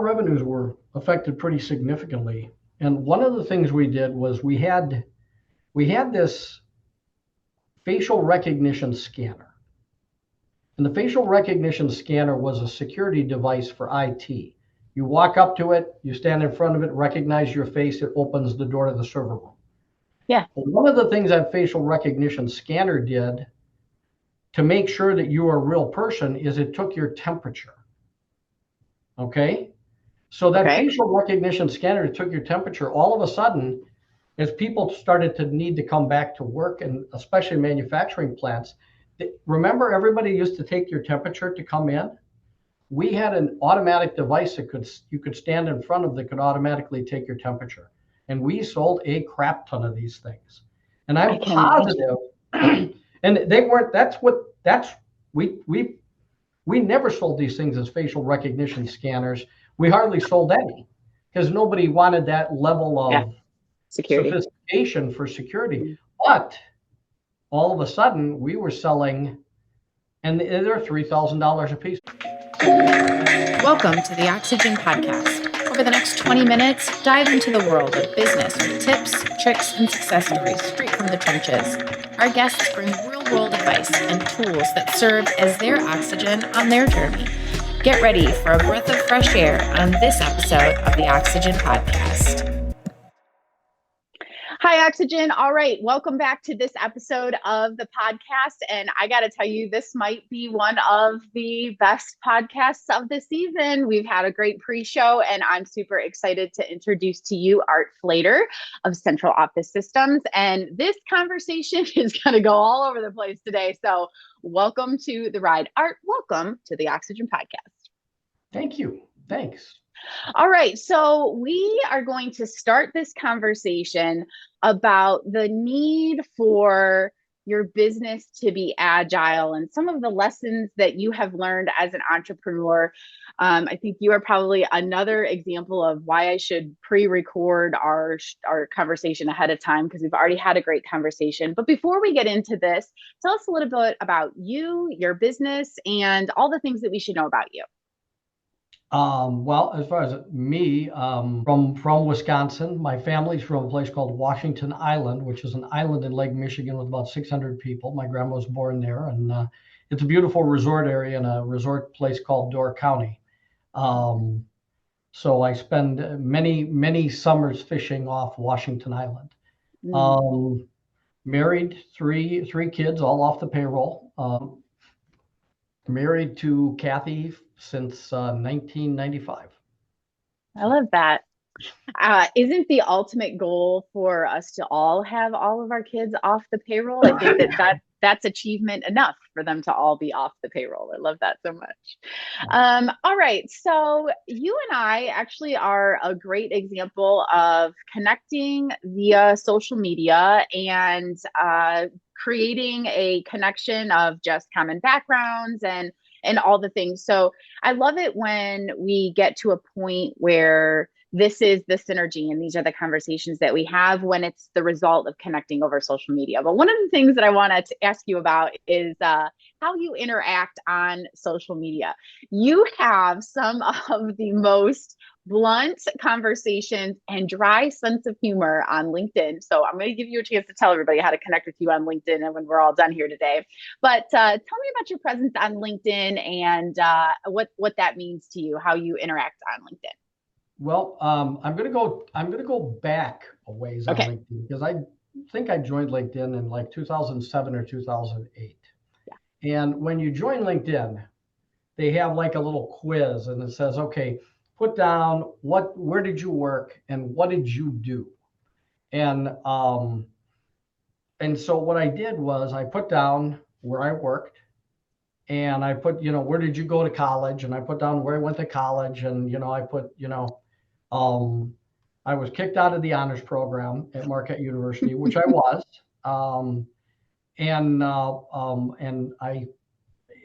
revenues were affected pretty significantly. And one of the things we did was we had this facial recognition scanner. And the facial recognition scanner was a security device for IT. You walk up to it, you stand in front of it, recognize your face, it opens the door to the server room. Yeah. Well, one of the things that facial recognition scanner did to make sure that you are a real person is it took your temperature. Okay? So that facial recognition scanner took your temperature. All of a sudden, as people started to need to come back to work, and especially manufacturing plants, remember everybody used to take your temperature to come in? We had an automatic device that you could stand in front of that could automatically take your temperature. And we sold a crap ton of these things. And I'm positive, and they weren't, we never sold these things as facial recognition scanners. We hardly sold any because nobody wanted that level of sophistication for security. But all of a sudden we were selling, and they're $3,000 a piece. Welcome to the Oxygen Podcast. Over the next 20 minutes, dive into the world of business with tips, tricks, and success stories straight from the trenches. Our guests bring real-world advice and tools that serve as their oxygen on their journey. Get ready for a breath of fresh air on this episode of the Oxygen Podcast. Hi, Oxygen. All right. Welcome back to this episode of the podcast. And I got to tell you, this might be one of the best podcasts of the season. We've had a great pre-show, and I'm super excited to introduce to you Art Flater of Central Office Systems. And this conversation is going to go all over the place today. So welcome to the ride. Art, welcome to the Oxygen Podcast. Thank you. Thanks. All right, so we are going to start this conversation about the need for your business to be agile and some of the lessons that you have learned as an entrepreneur. I think you are probably another example of why I should pre-record our conversation ahead of time, because we've already had a great conversation. But before we get into this, tell us a little bit about you, your business, and all the things that we should know about you. Well, as far as me, from Wisconsin, my family's from a place called Washington Island, which is an island in Lake Michigan with about 600 people. My grandma was born there, and it's a beautiful resort area in a resort place called Door County. So I spend many summers fishing off Washington Island. Married, three kids, all off the payroll. Married to Kathy since 1995. I love that. Isn't the ultimate goal for us to all have all of our kids off the payroll? I think that's achievement enough for them to all be off the payroll. I love that so much. All right. So you and I actually are a great example of connecting via social media and creating a connection of just common backgrounds and all the things. So I love it when we get to a point where this is the synergy and these are the conversations that we have when it's the result of connecting over social media. But one of the things that I wanted to ask you about is how you interact on social media. You have some of the most blunt conversations and dry sense of humor on LinkedIn. So I'm going to give you a chance to tell everybody how to connect with you on LinkedIn and when we're all done here today. But tell me about your presence on LinkedIn and what that means to you, how you interact on LinkedIn. Well, I'm going to go back a ways on LinkedIn, because I think I joined LinkedIn in like 2007 or 2008. Yeah. And when you join LinkedIn, they have like a little quiz, and it says, okay, put down where did you work and what did you do? And so what I did was I put down where I worked, and I put, where did you go to college? And I put down where I went to college, and I put, I was kicked out of the honors program at Marquette University, which I was, and I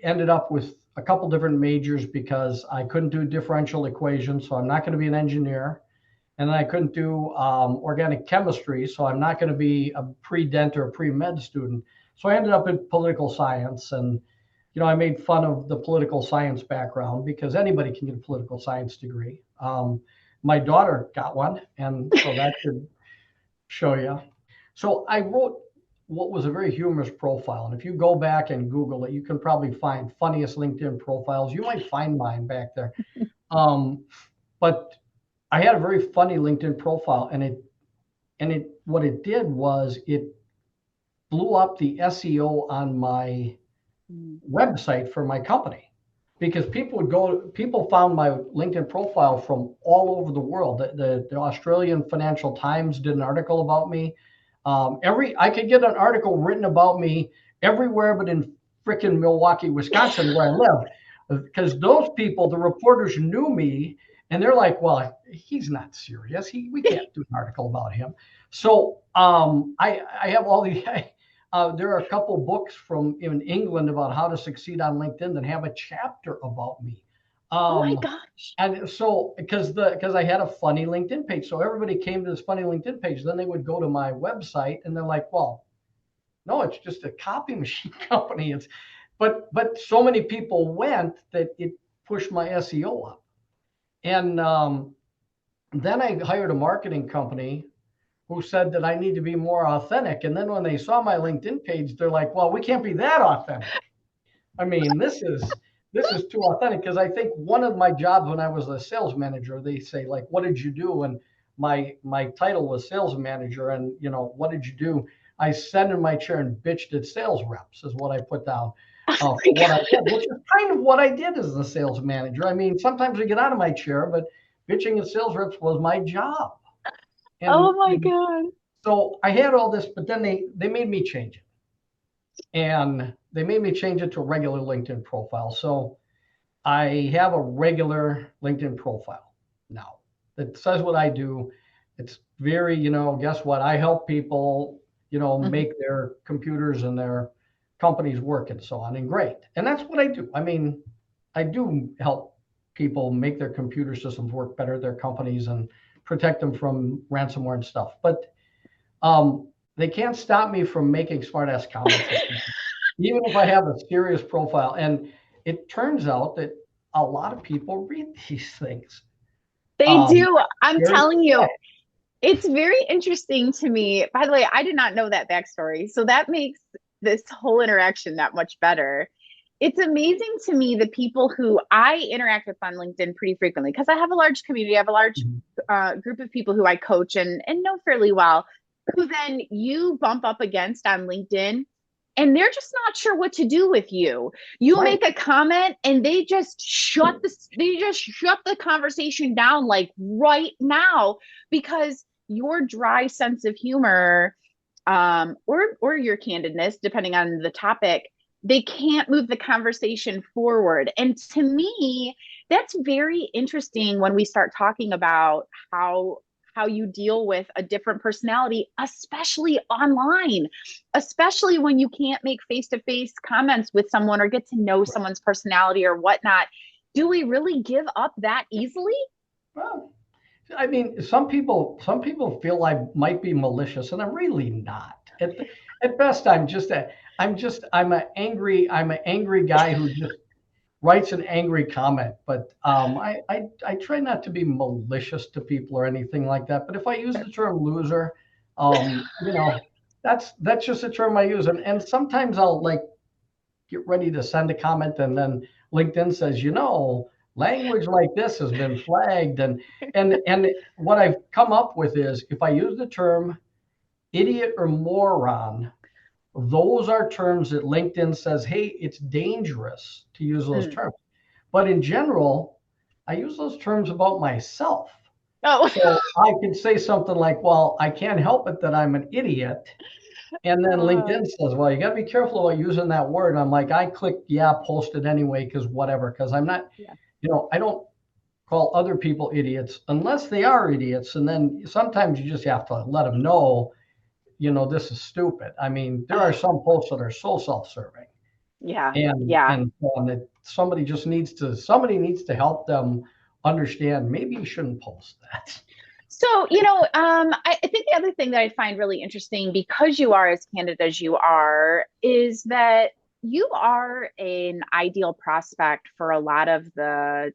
ended up with a couple different majors because I couldn't do differential equations, so I'm not going to be an engineer. And then I couldn't do organic chemistry, so I'm not going to be a pre-dent or a pre-med student. So I ended up in political science, and I made fun of the political science background because anybody can get a political science degree. My daughter got one, and so that could show you. So I wrote what was a very humorous profile. And if you go back and Google it, you can probably find funniest LinkedIn profiles. You might find mine back there. But I had a very funny LinkedIn profile, and what it did was it blew up the SEO on my website for my company, because people found my LinkedIn profile from all over the world. The Australian Financial Times did an article about me. I could get an article written about me everywhere but in frickin' Milwaukee, Wisconsin, where I live, because those people, the reporters, knew me, and they're like, well, he's not serious. We can't do an article about him. So I have all these. There are a couple books from in England about how to succeed on LinkedIn that have a chapter about me. Oh my gosh. And so because I had a funny LinkedIn page, so everybody came to this funny LinkedIn page. Then they would go to my website and they're like, well, no, it's just a copy machine company. But so many people went that it pushed my SEO up. And then I hired a marketing company who said that I need to be more authentic. And then when they saw my LinkedIn page, they're like, well, we can't be that authentic. I mean, this is too authentic, because I think one of my jobs when I was a sales manager, they say, like, what did you do? And my title was sales manager. And, what did you do? I sat in my chair and bitched at sales reps is what I put down for what I did, which is kind of what I did as a sales manager. I mean, sometimes I get out of my chair, but bitching at sales reps was my job. Oh my God. So I had all this, but then they made me change it. And they made me change it to a regular LinkedIn profile. So I have a regular LinkedIn profile now that says what I do. It's very, guess what? I help people, make their computers and their companies work and so on. And great. And that's what I do. I mean, I do help people make their computer systems work better, their companies, and protect them from ransomware and stuff. But they can't stop me from making smart-ass comments, even if I have a serious profile. And it turns out that a lot of people read these things. They do. I'm telling you, it's very interesting to me. By the way, I did not know that backstory. So that makes this whole interaction that much better. It's amazing to me the people who I interact with on LinkedIn pretty frequently, because I have a large community. I have a large group of people who I coach and know fairly well, who then you bump up against on LinkedIn, and they're just not sure what to do with you. You make a comment and they just shut the conversation down, like right now, because your dry sense of humor or your candidness, depending on the topic, they can't move the conversation forward. And to me, that's very interesting when we start talking about how you deal with a different personality, especially online, especially when you can't make face-to-face comments with someone or get to know someone's personality or whatnot. Do we really give up that easily? Well, I mean, some people feel I might be malicious, and I'm really not. At best, I'm an angry guy who just writes an angry comment. But I try not to be malicious to people or anything like that. But if I use the term loser, that's just a term I use. And sometimes I'll like get ready to send a comment, and then LinkedIn says, language like this has been flagged. And what I've come up with is, if I use the term idiot or moron, those are terms that LinkedIn says, hey, it's dangerous to use those terms. But in general, I use those terms about myself. Oh. So I could say something like, well, I can't help it that I'm an idiot. And then LinkedIn says, well, you got to be careful about using that word. I'm like, I click, post it anyway, because whatever, because I'm not, I don't call other people idiots unless they are idiots. And then sometimes you just have to let them know, this is stupid. I mean, there are some posts that are so self-serving. And that somebody needs to help them understand, maybe you shouldn't post that. So, I think the other thing that I find really interesting, because you are as candid as you are, is that you are an ideal prospect for a lot of the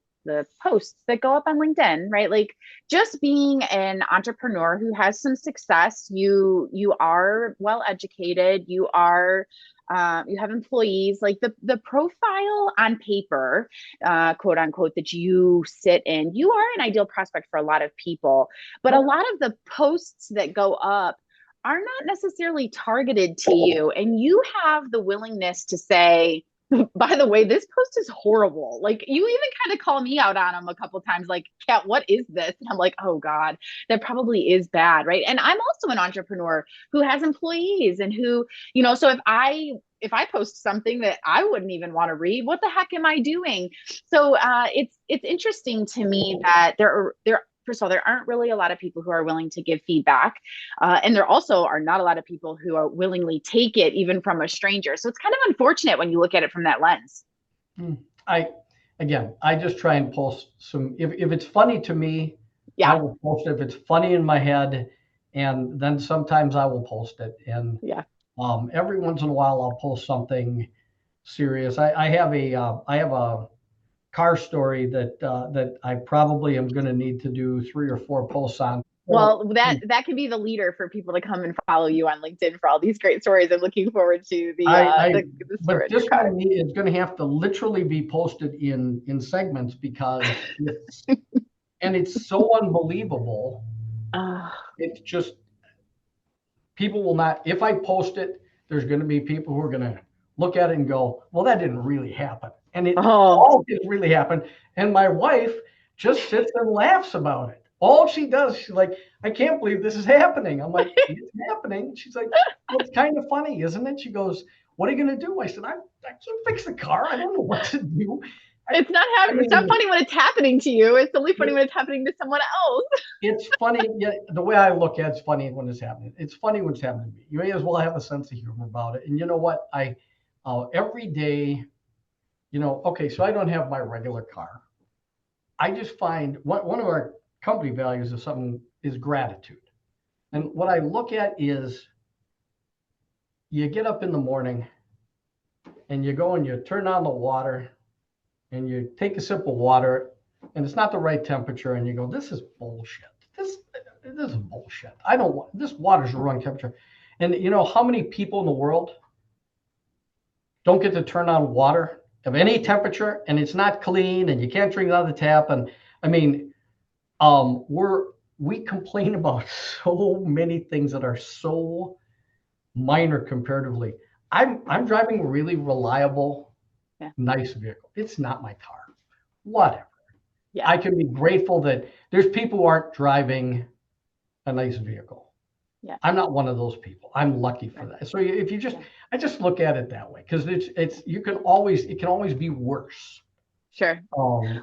posts that go up on LinkedIn, right? Like just being an entrepreneur who has some success, you are well educated, you are you have employees, like the profile on paper, quote unquote, that you sit in, you are an ideal prospect for a lot of people. But a lot of the posts that go up are not necessarily targeted to you, and you have the willingness to say, by the way, this post is horrible. Like you even kind of call me out on them a couple times, like, Kat, what is this? And I'm like, oh God, that probably is bad, right? And I'm also an entrepreneur who has employees and who, so if I post something that I wouldn't even want to read, what the heck am I doing? So it's interesting to me that first of all, there aren't really a lot of people who are willing to give feedback. And there also are not a lot of people who are willingly take it even from a stranger. So it's kind of unfortunate when you look at it from that lens. I just try and post some, if it's funny to me, Yeah. I will post it. If it's funny in my head, and then sometimes I will post it. And yeah. Every once in a while I'll post something serious. I have a car story that I probably am going to need to do 3 or 4 posts on. Well, that can be the leader for people to come and follow you on LinkedIn for all these great stories. I'm looking forward to the story. But this one is going to have to literally be posted in segments because it's so unbelievable. It's just, people will not, if I post it, there's going to be people who are going to look at it and go, well, that didn't really happen. And it all didn't really happen. And my wife just sits and laughs about it. All she does, she's like, I can't believe this is happening. I'm like, it's happening. She's like, well, it's kind of funny, isn't it? She goes, what are you going to do? I said, I can't fix the car. I don't know what to do. It's not happening. It's not funny when it's happening to you. It's only funny when it's happening to someone else. It's funny. Yeah, the way I look at it's funny when it's happening. It's funny when it's happening to me. You may as well have a sense of humor about it. And you know what? Every day, okay, so I don't have my regular car. I just find one of our company values is gratitude. And what I look at is, you get up in the morning and you go and you turn on the water and you take a sip of water and it's not the right temperature and you go, this is bullshit. This is bullshit. I don't want, this water's the wrong temperature. And you know how many people in the world don't get to turn on water of any temperature and it's not clean and you can't drink it out of the tap? And I mean, we complain about so many things that are so minor comparatively. I'm driving a really reliable, nice vehicle. It's not my car. Whatever. Yeah. I can be grateful that there's people who aren't driving a nice vehicle. Yeah. I'm not one of those people. I'm lucky for that. So if you just, I just look at it that way because it can always be worse. Sure.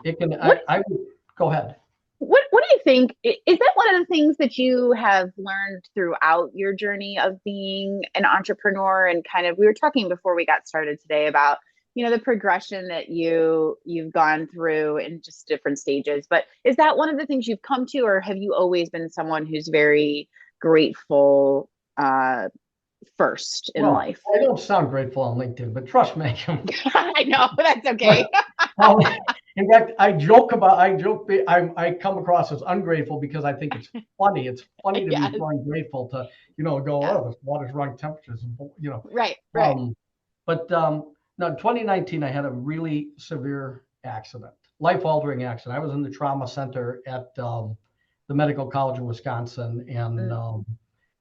It can. I would go ahead. What do you think? Is that one of the things that you have learned throughout your journey of being an entrepreneur? And kind of, we were talking before we got started today about, the progression that you've gone through in just different stages. But is that one of the things you've come to, or have you always been someone who's very grateful first in life? I don't sound grateful on LinkedIn, but trust me. I know, that's okay. In fact, I come across as ungrateful because I think it's funny. It's funny to be so ungrateful to, go, oh, this water's wrong temperatures, Right. But no, in 2019, I had a really severe accident, life-altering accident. I was in the trauma center at the Medical College of Wisconsin, and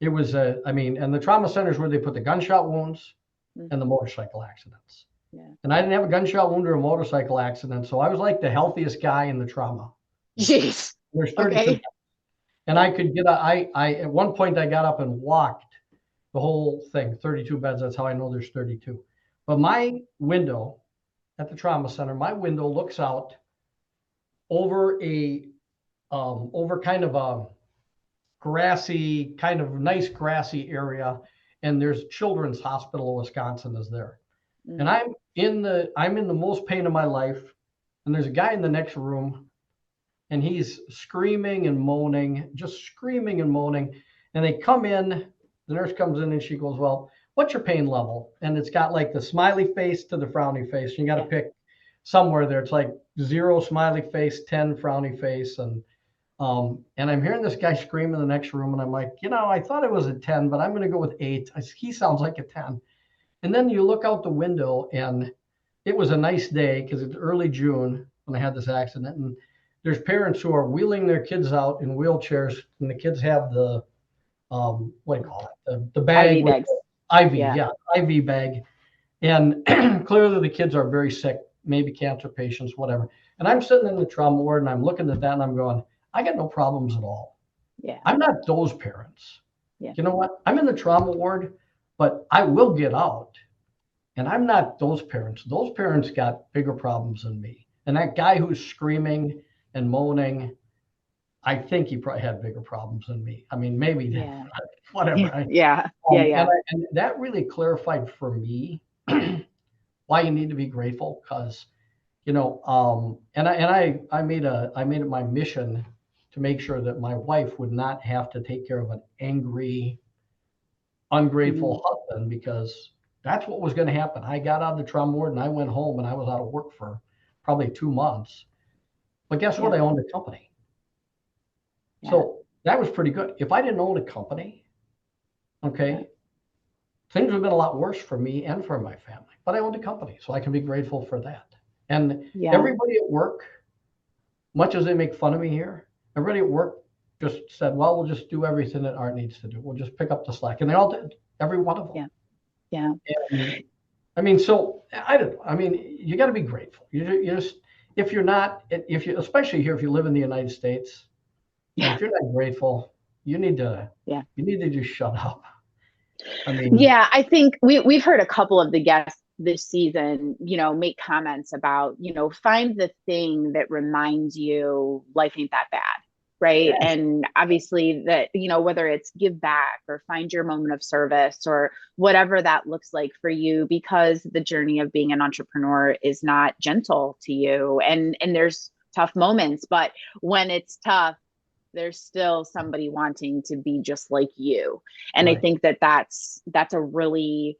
it was and the trauma center is where they put the gunshot wounds and the motorcycle accidents. Yeah. And I didn't have a gunshot wound or a motorcycle accident, so I was like the healthiest guy in the trauma. Jeez. There's 32 beds. And I could get at one point I got up and walked the whole thing, 32 beds. That's how I know there's 32. But my window at the trauma center, my window looks out over over kind of a grassy, kind of nice grassy area, and there's Children's Hospital of Wisconsin is there. And I'm in the most pain of my life, and there's a guy in the next room, and he's screaming and moaning, just screaming and moaning. And they come in, the nurse comes in and she goes, well, what's your pain level? And it's got like the smiley face to the frowny face. You got to pick somewhere there. It's like 0 smiley face, 10 frowny face. And I'm hearing this guy scream in the next room, and I'm like, I thought it was a 10, but I'm going to go with 8. He sounds like a 10. And then you look out the window, and it was a nice day because it's early June when I had this accident. And there's parents who are wheeling their kids out in wheelchairs, and the kids have the, what do you call it? The bag. IV bags. IV bag. And clearly the kids are very sick, maybe cancer patients, whatever. And I'm sitting in the trauma ward, and I'm looking at that, and I'm going, I got no problems at all. Yeah. I'm not those parents. Yeah. You know what? I'm in the trauma ward, but I will get out. And I'm not those parents. Those parents got bigger problems than me. And that guy who's screaming and moaning, I think he probably had bigger problems than me. I mean, maybe whatever. Yeah. And that really clarified for me why you need to be grateful, because, and I made it my mission to make sure that my wife would not have to take care of an angry, ungrateful husband, because that's what was going to happen. I got out of the trauma ward and I went home, and I was out of work for probably 2 months. But guess what? I owned a company. Yeah. So that was pretty good. If I didn't own a company, things would have been a lot worse for me and for my family. But I owned a company, so I can be grateful for that. And everybody at work, much as they make fun of me here, everybody at work just said, well, we'll just do everything that Art needs to do. We'll just pick up the slack. And they all did, every one of them. Yeah. And, I mean, so I don't know. I mean, you got to be grateful. You just, if you're not, especially here, if you live in the United States, if you're not grateful, you need to just shut up. I mean, I think we've heard a couple of the guests this season, make comments about, find the thing that reminds you life ain't that bad. Right. Yeah. And obviously that, whether it's give back or find your moment of service or whatever that looks like for you, because the journey of being an entrepreneur is not gentle to you. And there's tough moments, but when it's tough, there's still somebody wanting to be just like you. And I think that's a really,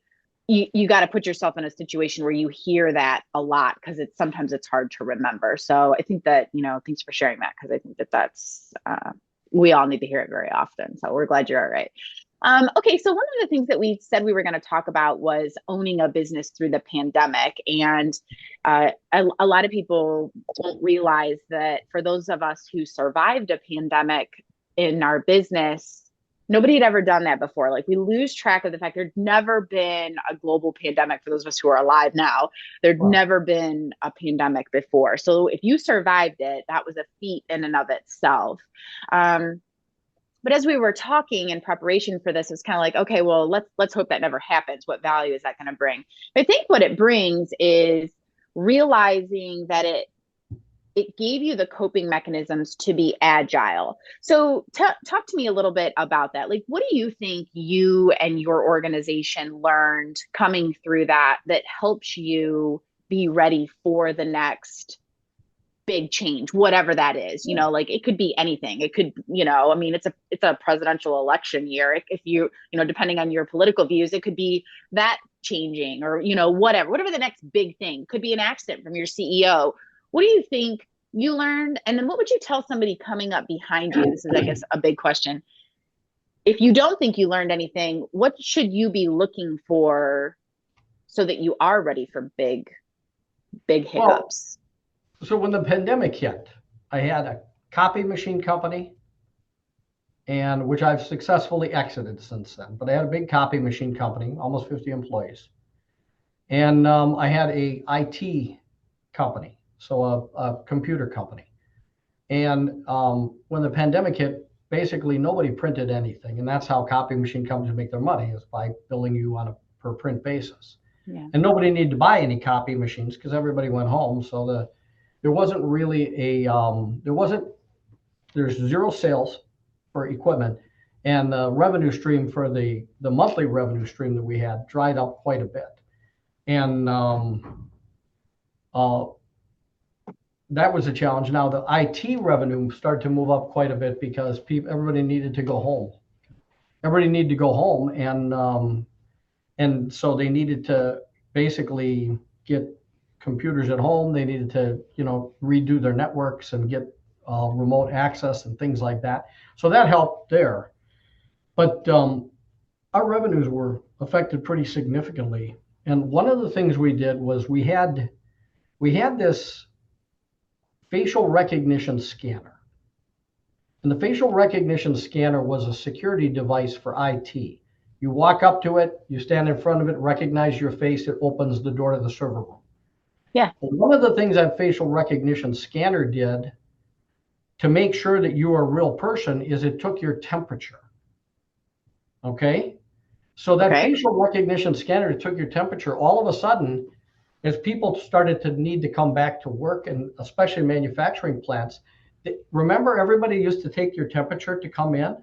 you got to put yourself in a situation where you hear that a lot, because sometimes it's hard to remember. So I think that, thanks for sharing that, because I think that's, we all need to hear it very often. So we're glad you're all right. Okay, so one of the things that we said we were going to talk about was owning a business through the pandemic. And a lot of people don't realize that for those of us who survived a pandemic in our business, nobody had ever done that before. Like, we lose track of the fact there'd never been a global pandemic for those of us who are alive now. There'd never been a pandemic before. So if you survived it, that was a feat in and of itself. But as we were talking in preparation for this, it's kind of like, okay, well, let's hope that never happens. What value is that going to bring? I think what it brings is realizing that it gave you the coping mechanisms to be agile. So talk to me a little bit about that. Like, what do you think you and your organization learned coming through that helps you be ready for the next big change, whatever that is? Like, it could be anything. It could, I mean, it's a presidential election year. If you, depending on your political views, it could be that changing, or, whatever the next big thing could be. An accident from your CEO. What do you think you learned? And then what would you tell somebody coming up behind you? This is, I guess, a big question. If you don't think you learned anything, what should you be looking for so that you are ready for big hiccups? So when the pandemic hit, I had a copy machine company, and which I've successfully exited since then. But I had a big copy machine company, almost 50 employees. And I had a IT company, so a computer company. And when the pandemic hit, basically nobody printed anything. And that's how copy machine companies make their money, is by billing you on a per print basis. Yeah. And nobody needed to buy any copy machines because everybody went home. So there wasn't really there's zero sales for equipment, and the revenue stream for the monthly revenue stream that we had dried up quite a bit. And that was a challenge. Now the IT revenue started to move up quite a bit because everybody needed to go home. And And so they needed to basically get computers at home. They needed to, redo their networks and get remote access and things like that. So that helped there. But our revenues were affected pretty significantly. And one of the things we did was we had this facial recognition scanner. And the facial recognition scanner was a security device for IT. You walk up to it, you stand in front of it, recognize your face, it opens the door to the server room. Yeah. Well, one of the things that facial recognition scanner did to make sure that you are a real person is it took your temperature. Okay? So that facial recognition scanner took your temperature. All of a sudden, as people started to need to come back to work, and especially manufacturing plants, remember everybody used to take your temperature to come in?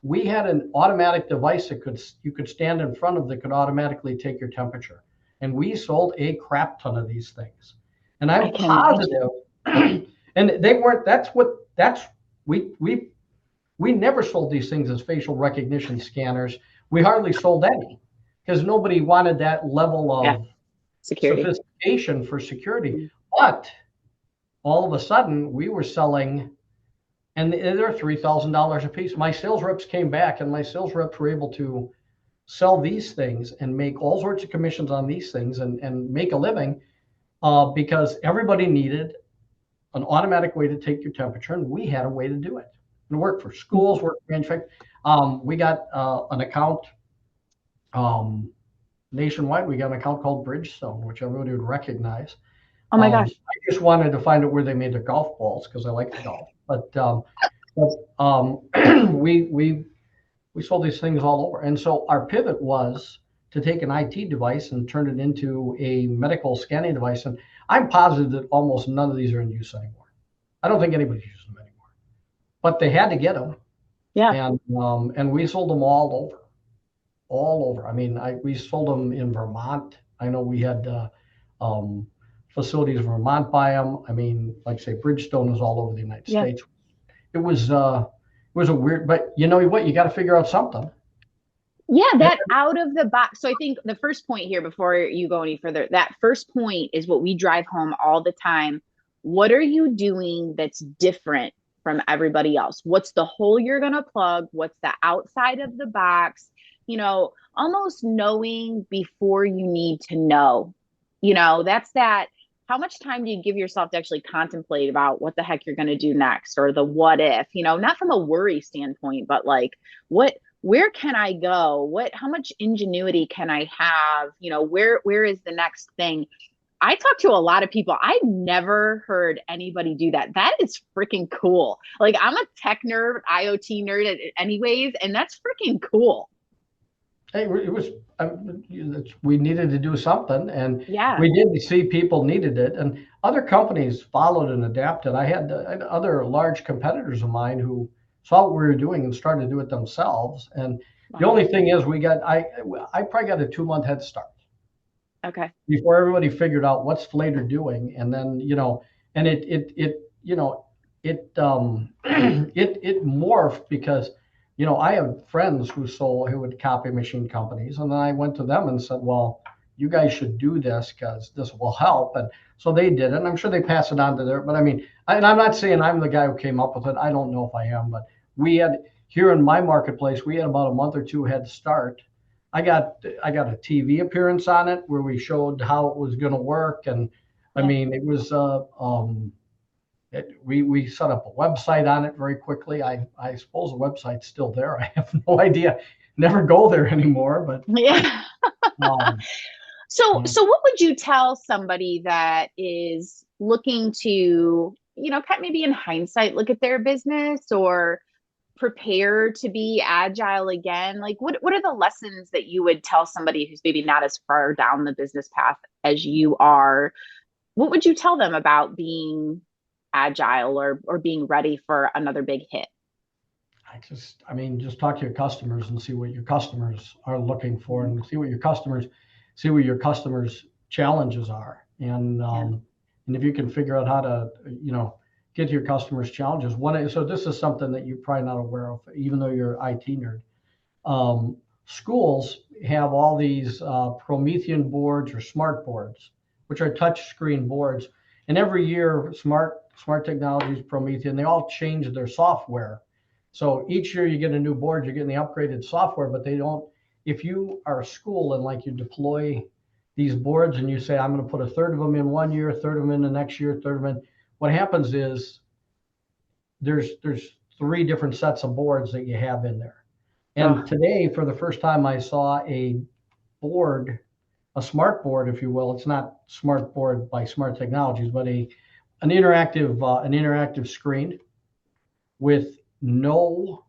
We had an automatic device that you could stand in front of that could automatically take your temperature. And we sold a crap ton of these things. And I'm positive, and they weren't, we never sold these things as facial recognition scanners. We hardly sold any because nobody wanted that level of sophistication for security. But all of a sudden we were selling, and they're $3,000 a piece. My sales reps came back, and my sales reps were able to sell these things and make all sorts of commissions on these things and make a living because everybody needed an automatic way to take your temperature, and we had a way to do it. And it worked for schools, worked for manufacturing. We got an account nationwide. We got an account called Bridgestone, which everybody would recognize. Oh my gosh! I just wanted to find out where they made their golf balls because I like to golf. But we sold these things all over, and so our pivot was to take an IT device and turn it into a medical scanning device. And I'm positive that almost none of these are in use anymore. I don't think anybody's using them anymore, but they had to get them. Yeah. And we sold them all over. I mean, we sold them in Vermont. I know we had facilities in Vermont buy them. I mean, like say, Bridgestone is all over the United States. It was a weird, but you know what? You got to figure out something. Yeah, that out of the box. So I think the first point here, before you go any further, that first point is what we drive home all the time. What are you doing that's different from everybody else? What's the hole you're going to plug? What's the outside of the box? Almost knowing before you need to know. That's that. How much time do you give yourself to actually contemplate about what the heck you're going to do next, or the what if, not from a worry standpoint, but like where can I go? How much ingenuity can I have? Where is the next thing? I talk to a lot of people. I've never heard anybody do that. That is freaking cool. Like, I'm a tech nerd, IoT nerd anyways, and that's freaking cool. Hey, it was, we needed to do something, and we did see people needed it, and other companies followed and adapted. I had other large competitors of mine who saw what we were doing and started to do it themselves. And the only thing is, I probably got a 2-month head start. Okay. Before everybody figured out what's Flater doing, and then and it morphed because. I have friends who would copy machine companies, and then I went to them and said, well, you guys should do this because this will help. And so they did it, and I'm sure they pass it on to but I mean, and I'm not saying I'm the guy who came up with it. I don't know if I am, but we had here in my marketplace, we had about a month or two head start. I got a TV appearance on it where we showed how it was going to work. And I mean, it was, we set up a website on it very quickly. I suppose the website's still there. I have no idea. Never go there anymore. But yeah. So what would you tell somebody that is looking to, maybe in hindsight, look at their business or prepare to be agile again? Like, what are the lessons that you would tell somebody who's maybe not as far down the business path as you are? What would you tell them about being agile or being ready for another big hit? Just talk to your customers and see what your customers are looking for, and see what your customers challenges are. And and if you can figure out how to, get to your customers' challenges. So this is something that you're probably not aware of, even though you're an IT nerd. schools have all these Promethean boards or smart boards, which are touch screen boards. And every year, Smart Technologies, Promethean, they all change their software. So each year you get a new board, you're getting the upgraded software, but they don't, if you are a school and like you deploy these boards and you say, I'm going to put a third of them in one year, a third of them in the next year, a third of them in, what happens is there's 3 different sets of boards that you have in there. And today, for the first time, I saw a board, a smart board, if you will. It's not smart board by Smart Technologies, but an interactive screen with no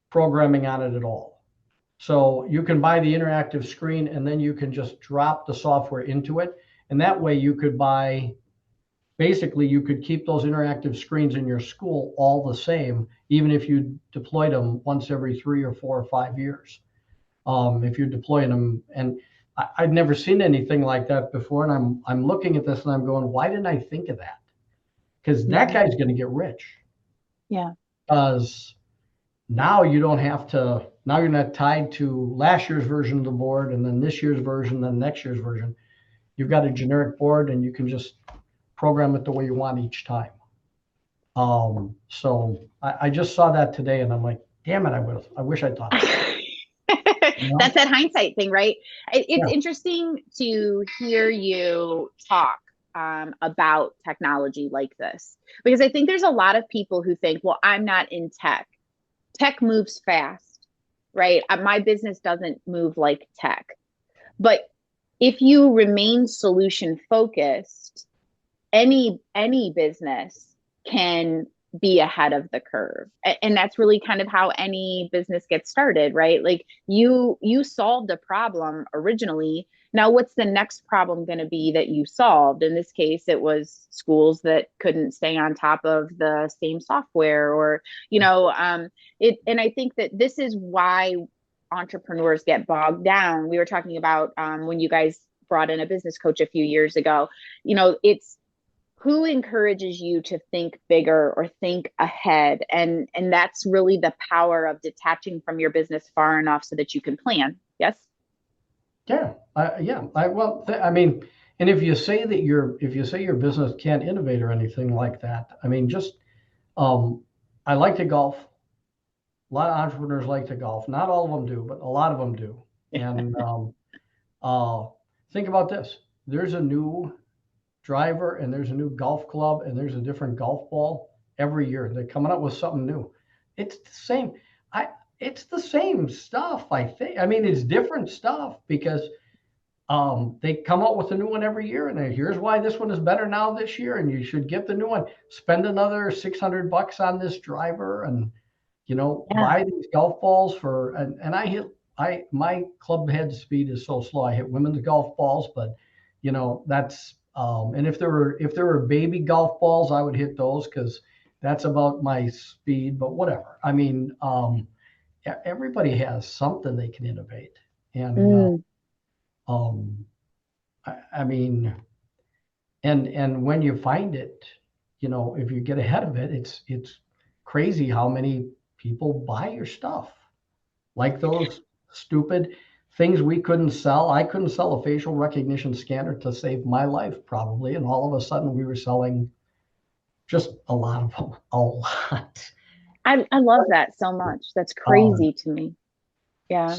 programming on it at all. So you can buy the interactive screen and then you can just drop the software into it. And that way you could buy, basically you could keep those interactive screens in your school all the same, even if you deployed them once every 3 or 4 or 5 years. If you're deploying them, and I'd never seen anything like that before. And I'm looking at this and I'm going, why didn't I think of that? Because that guy's going to get rich. Yeah. Because now you don't have to, now you're not tied to last year's version of the board and then this year's version, then next year's version. You've got a generic board and you can just program it the way you want each time. So I just saw that today and I'm like, damn it, I wish I thought that. You know? That's that hindsight thing, right? It's interesting to hear you talk about technology like this, because I think there's a lot of people who think, well, I'm not in tech. Tech moves fast, right? My business doesn't move like tech. But if you remain solution focused, any business can be ahead of the curve. And that's really kind of how any business gets started, right? Like you solved a problem originally. Now, what's the next problem going to be that you solved? In this case, it was schools that couldn't stay on top of the same software, or, and I think that this is why entrepreneurs get bogged down. We were talking about when you guys brought in a business coach a few years ago, it's who encourages you to think bigger or think ahead. And that's really the power of detaching from your business far enough so that you can plan. Yes. Yeah. I mean, and if you say your business can't innovate or anything like that, I mean, just, I like to golf. A lot of entrepreneurs like to golf. Not all of them do, but a lot of them do. And think about this. There's a new driver and there's a new golf club and there's a different golf ball every year. They're coming up with something new. It's the same. It's the same stuff, I think. I mean, it's different stuff because they come up with a new one every year, and here's why this one is better now this year, and you should get the new one. Spend another $600 on this driver, and buy these golf balls for. And my club head speed is so slow. I hit women's golf balls, but that's and if there were baby golf balls, I would hit those because that's about my speed. But whatever. I mean. Everybody has something they can innovate, and I mean, and when you find it, if you get ahead of it, it's crazy how many people buy your stuff, like those stupid things we couldn't sell. I couldn't sell a facial recognition scanner to save my life, probably, and all of a sudden we were selling just a lot of them, a lot. I love that so much. That's crazy to me. Yeah.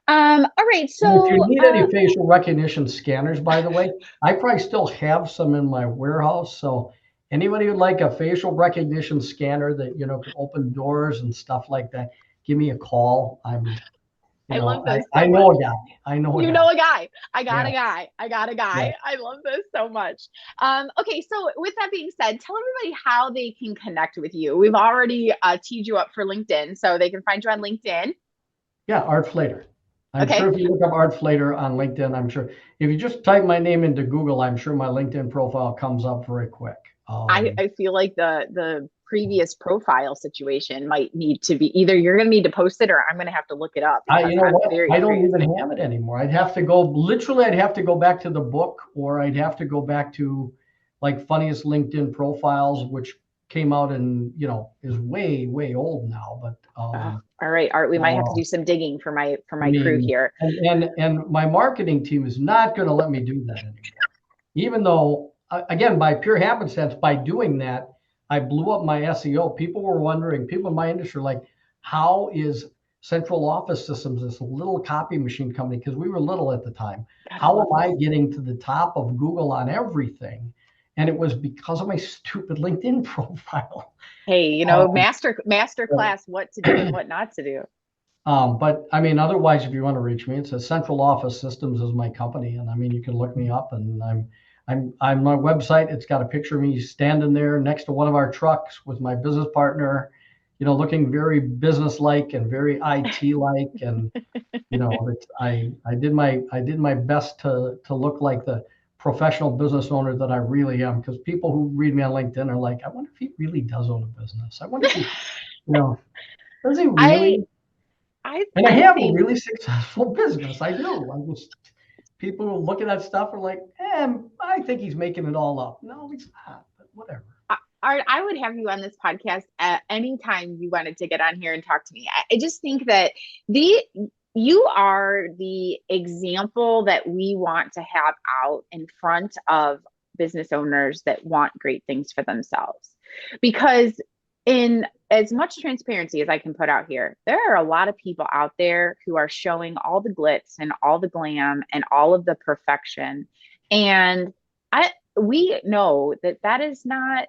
All right. So if you need any facial recognition scanners, by the way, I probably still have some in my warehouse. So anybody who'd like a facial recognition scanner that, can open doors and stuff like that, give me a call. I love this. I know a guy. I know a guy. You know a guy. I got a guy. Yeah. I love this so much. Okay, so with that being said, tell everybody how they can connect with you. We've already teed you up for LinkedIn, so they can find you on LinkedIn. Yeah, Art Flater. I'm sure if you look up Art Flater on LinkedIn, I'm sure if you just type my name into Google, I'm sure my LinkedIn profile comes up very quick. I feel like the previous profile situation might need to be either you're going to need to post it or I'm going to have to look it up. I don't even have it anymore. I'd have to go back to the book, or I'd have to go back to like funniest LinkedIn profiles, which came out and, is way, way old now. But all right, Art, we might have to do some digging for my crew here. And my marketing team is not going to let me do that anymore. Even though, again, by pure happenstance, by doing that, I blew up my SEO. People were wondering, people in my industry were like, how is Central Office Systems, this little copy machine company, because we were little at the time, how am I getting to the top of Google on everything? And it was because of my stupid LinkedIn profile. Hey, master class, what to do and what not to do. But I mean, otherwise, if you want to reach me, it's a Central Office Systems is my company, and I mean, you can look me up, and I'm my website. It's got a picture of me standing there next to one of our trucks with my business partner, looking very business-like and very IT-like, and I did my best to look like the professional business owner that I really am, because people who read me on LinkedIn are like, I wonder if he really does own a business. I wonder if he, does he really? And I have a really successful business. I do. People who look at that stuff are like, I think he's making it all up. No, he's not, but whatever. Art, I would have you on this podcast at any time you wanted to get on here and talk to me. I just think that you are the example that we want to have out in front of business owners that want great things for themselves. Because in as much transparency as I can put out here, there are a lot of people out there who are showing all the glitz and all the glam and all of the perfection. And we know that is not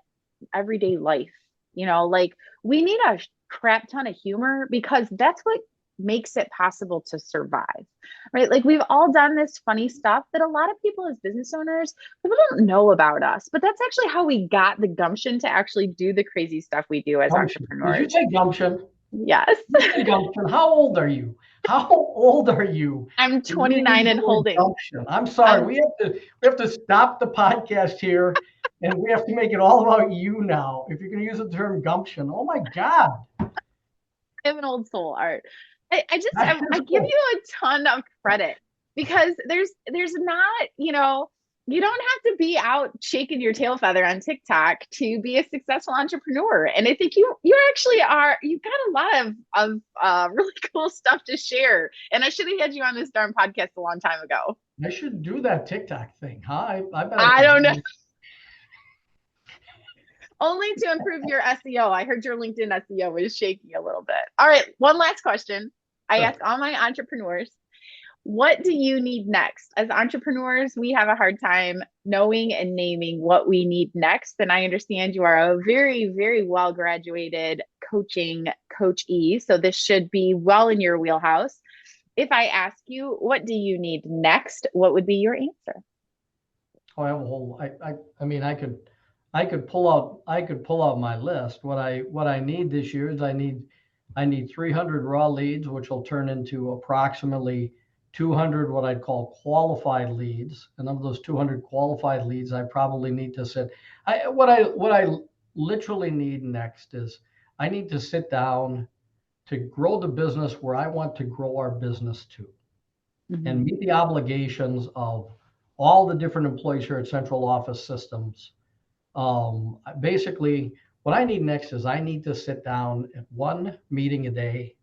everyday life. Like, we need a crap ton of humor, because that's what makes it possible to survive, right? Like, we've all done this funny stuff that a lot of people as business owners, people don't know about us, but that's actually how we got the gumption to actually do the crazy stuff we do as entrepreneurs. Did you say gumption? Yes. Gumption. How old are you? I'm 29 and holding. Gumption. I'm sorry. We have to stop the podcast here, and we have to make it all about you now. If you're going to use the term gumption, oh my God. I am an old soul, Art. I give you a ton of credit, because there's not, you don't have to be out shaking your tail feather on TikTok to be a successful entrepreneur. And I think you actually are. You've got a lot of really cool stuff to share. And I should have had you on this darn podcast a long time ago. I should do that TikTok thing, huh? I don't know. Only to improve your SEO. I heard your LinkedIn SEO was shaking a little bit. All right, one last question. I ask all my entrepreneurs, what do you need next? As entrepreneurs, we have a hard time knowing and naming what we need next. And I understand you are a very, very well-graduated coachee. So this should be well in your wheelhouse. If I ask you, what do you need next? What would be your answer? Oh, I have a whole, I mean, I could pull out my list. What I need this year is I need 300 raw leads, which will turn into approximately 200 what I'd call qualified leads. And of those 200 qualified leads, I probably need to sit. What I literally need next is I need to sit down to grow the business where I want to grow our business to, and meet the obligations of all the different employees here at Central Office Systems. Basically, what I need next is I need to sit down at one meeting a day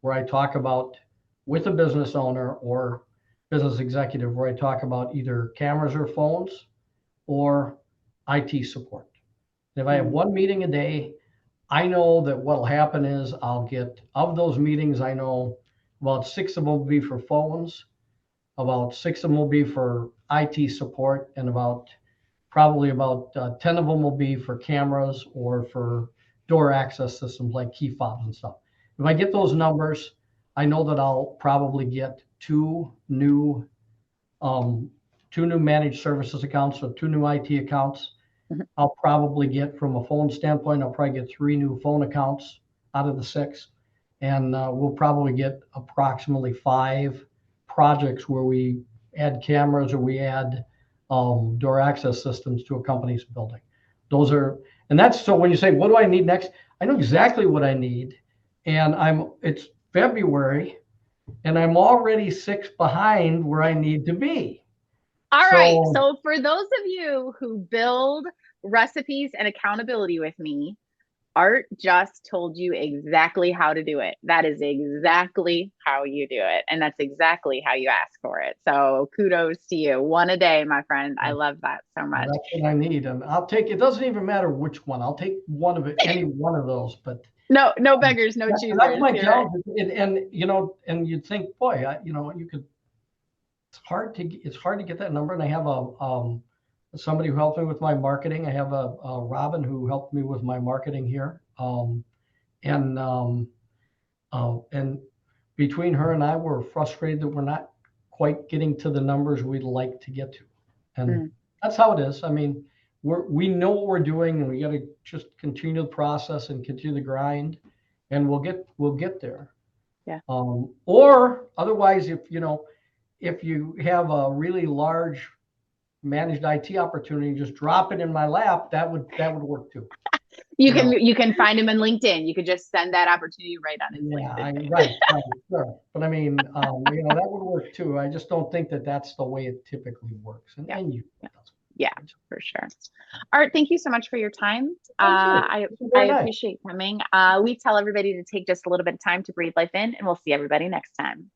where I talk about, with a business owner or business executive, where I talk about either cameras or phones or IT support. If I have one meeting a day, I know that what'll happen is I'll get, of those meetings, I know about 6 of them will be for phones, about 6 of them will be for IT support, and probably about 10 of them will be for cameras or for door access systems like key fobs and stuff. If I get those numbers, I know that I'll probably get two new managed services accounts, so 2 new IT accounts. I'll probably get, from a phone standpoint, I'll probably get 3 new phone accounts out of the 6. And we'll probably get approximately 5 projects where we add cameras or we add door access systems to a company's building. And that's, so when you say, what do I need next? I know exactly what I need. And it's February and I'm already 6 behind where I need to be. All right. So for those of you who build recipes and accountability with me, Art just told you exactly how to do it. That is exactly how you do it. And that's exactly how you ask for it. So kudos to you. One a day, my friend. I love that so much. That's what I need. And I'll take, it doesn't even matter which one. I'll take one of it, any one of those, but no beggars, no choosers. That's my challenge. And you know, and you'd think, boy, you know, you could, it's hard to get that number. And I have somebody who helped me with my marketing. I have a Robin who helped me with my marketing here. And between her and I, we're frustrated that we're not quite getting to the numbers we'd like to get to. And that's how it is. I mean, we know what we're doing, and we got to just continue the process and continue the grind, and we'll get there. Yeah. Or otherwise, if you have a really large managed IT opportunity, just drop it in my lap. That would work too. You can find him in LinkedIn. You could just send that opportunity right on his LinkedIn. Right, sure. But I mean, that would work too. I just don't think that that's the way it typically works. Yeah, for sure. Art, thank you so much for your time. I appreciate coming. We tell everybody to take just a little bit of time to breathe life in, and we'll see everybody next time.